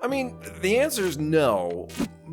I mean, the answer is no,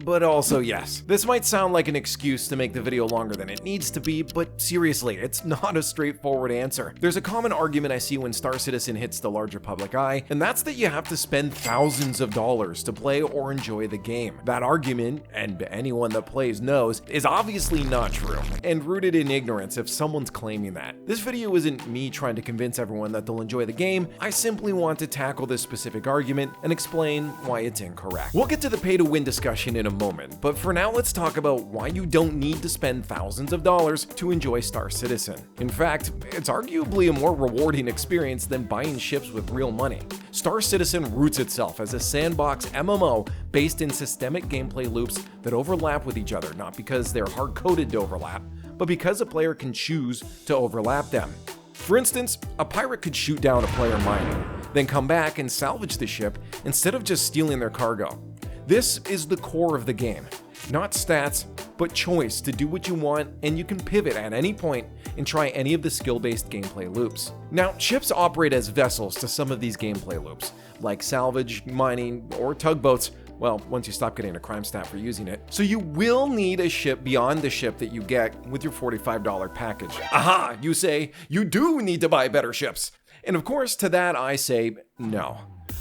but also yes. This might sound like an excuse to make the video longer than it needs to be, but seriously, it's not a straightforward answer. There's a common argument I see when Star Citizen hits the larger public eye, and that's that you have to spend thousands of dollars to play or enjoy the game. That argument, and anyone that plays knows, is obviously not true, and rooted in ignorance if someone's claiming that. This video isn't me trying to convince everyone that they'll enjoy the game. I simply want to tackle this specific argument and explain why it's incorrect. We'll get to the pay-to-win discussion in a moment, but for now let's talk about why you don't need to spend thousands of dollars to enjoy Star Citizen. In fact, it's arguably a more rewarding experience than buying ships with real money. Star Citizen roots itself as a sandbox MMO based in systemic gameplay loops that overlap with each other, not because they're hard-coded to overlap, but because a player can choose to overlap them. For instance, a pirate could shoot down a player mining, then come back and salvage the ship instead of just stealing their cargo. This is the core of the game. Not stats, but choice to do what you want, and you can pivot at any point and try any of the skill-based gameplay loops. Now, ships operate as vessels to some of these gameplay loops, like salvage, mining, or tugboats. Well, once you stop getting a crime stat for using it. So you will need a ship beyond the ship that you get with your $45 package. Aha, you say, you do need to buy better ships. And of course, to that I say, no.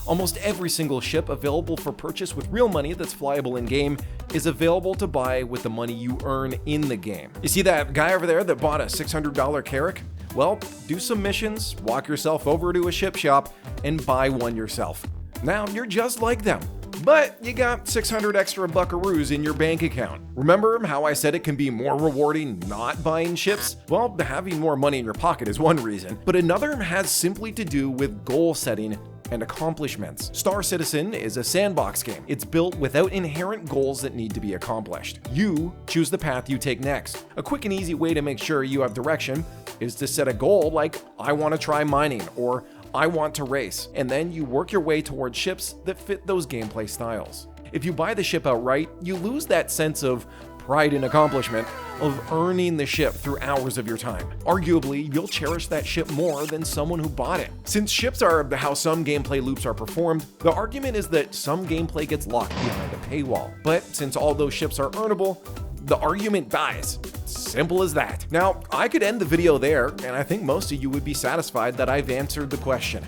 Almost every single ship available for purchase with real money that's flyable in-game is available to buy with the money you earn in the game. You see that guy over there that bought a $600 Carrack? Well, do some missions, walk yourself over to a ship shop, and buy one yourself. Now you're just like them. But you got 600 extra buckaroos in your bank account. Remember how I said it can be more rewarding not buying ships? Well, having more money in your pocket is one reason, but another has simply to do with goal setting and accomplishments. Star Citizen is a sandbox game. It's built without inherent goals that need to be accomplished. You choose the path you take next. A quick and easy way to make sure you have direction is to set a goal like, I want to try mining, or I want to race, and then you work your way towards ships that fit those gameplay styles. If you buy the ship outright, you lose that sense of pride and accomplishment of earning the ship through hours of your time. Arguably, you'll cherish that ship more than someone who bought it. Since ships are how some gameplay loops are performed, the argument is that some gameplay gets locked behind a paywall. But since all those ships are earnable, the argument dies. Simple as that. Now, I could end the video there, and I think most of you would be satisfied that I've answered the question.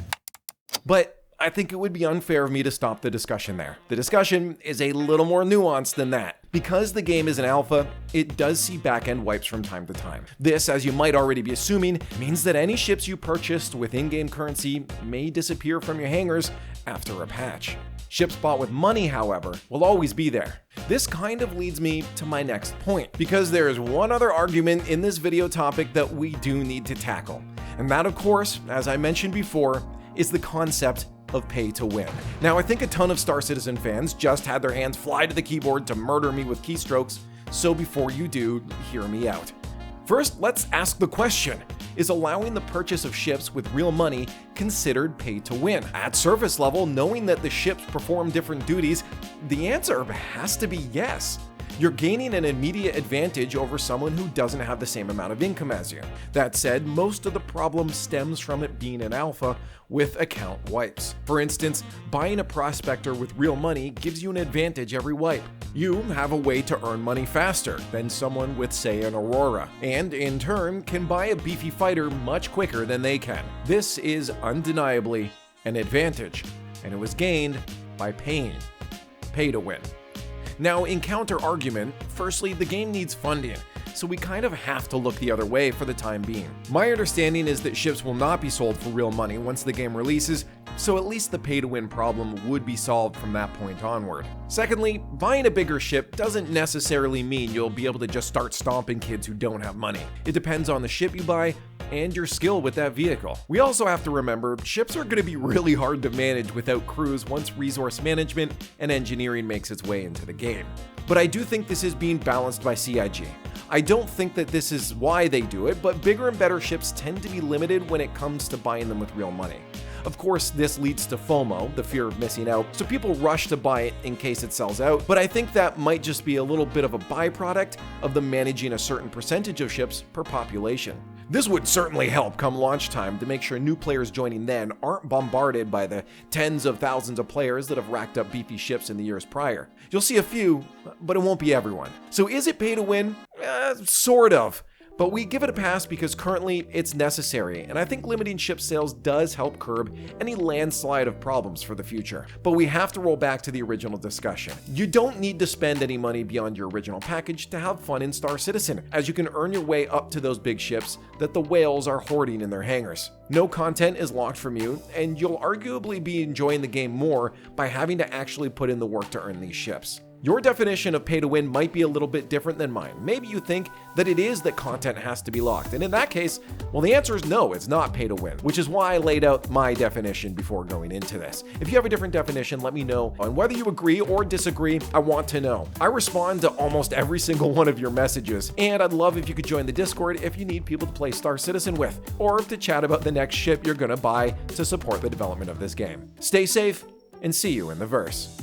But I think it would be unfair of me to stop the discussion there. The discussion is a little more nuanced than that. Because the game is an alpha, it does see back-end wipes from time to time. This, as you might already be assuming, means that any ships you purchased with in-game currency may disappear from your hangars after a patch. Ships bought with money, however, will always be there. This kind of leads me to my next point, because there is one other argument in this video topic that we do need to tackle. And that, of course, as I mentioned before, is the concept of pay to win. Now, I think a ton of Star Citizen fans just had their hands fly to the keyboard to murder me with keystrokes, so before you do, hear me out. First, let's ask the question. Is allowing the purchase of ships with real money considered pay to win? At surface level, knowing that the ships perform different duties, the answer has to be yes. You're gaining an immediate advantage over someone who doesn't have the same amount of income as you. That said, most of the problem stems from it being an alpha with account wipes. For instance, buying a prospector with real money gives you an advantage every wipe. You have a way to earn money faster than someone with, say, an Aurora, and in turn can buy a beefy fighter much quicker than they can. This is undeniably an advantage, and it was gained by paying. Pay to win. Now, in counter-argument, firstly, the game needs funding, so we kind of have to look the other way for the time being. My understanding is that ships will not be sold for real money once the game releases, so at least the pay-to-win problem would be solved from that point onward. Secondly, buying a bigger ship doesn't necessarily mean you'll be able to just start stomping kids who don't have money. It depends on the ship you buy and your skill with that vehicle. We also have to remember, ships are going to be really hard to manage without crews once resource management and engineering makes its way into the game. But I do think this is being balanced by CIG. I don't think that this is why they do it, but bigger and better ships tend to be limited when it comes to buying them with real money. Of course, this leads to FOMO, the fear of missing out, so people rush to buy it in case it sells out, but I think that might just be a little bit of a byproduct of them managing a certain percentage of ships per population. This would certainly help come launch time to make sure new players joining then aren't bombarded by the tens of thousands of players that have racked up beefy ships in the years prior. You'll see a few, but it won't be everyone. So is it pay to win? Sort of. But we give it a pass because currently it's necessary, and I think limiting ship sales does help curb any landslide of problems for the future. But we have to roll back to the original discussion. You don't need to spend any money beyond your original package to have fun in Star Citizen, as you can earn your way up to those big ships that the whales are hoarding in their hangars. No content is locked from you, and you'll arguably be enjoying the game more by having to actually put in the work to earn these ships. Your definition of pay to win might be a little bit different than mine. Maybe you think that it is that content has to be locked, and in that case, well, the answer is no, it's not pay to win, which is why I laid out my definition before going into this. If you have a different definition, let me know, and whether you agree or disagree, I want to know. I respond to almost every single one of your messages, and I'd love if you could join the Discord if you need people to play Star Citizen with, or to chat about the next ship you're gonna buy to support the development of this game. Stay safe, and see you in the verse.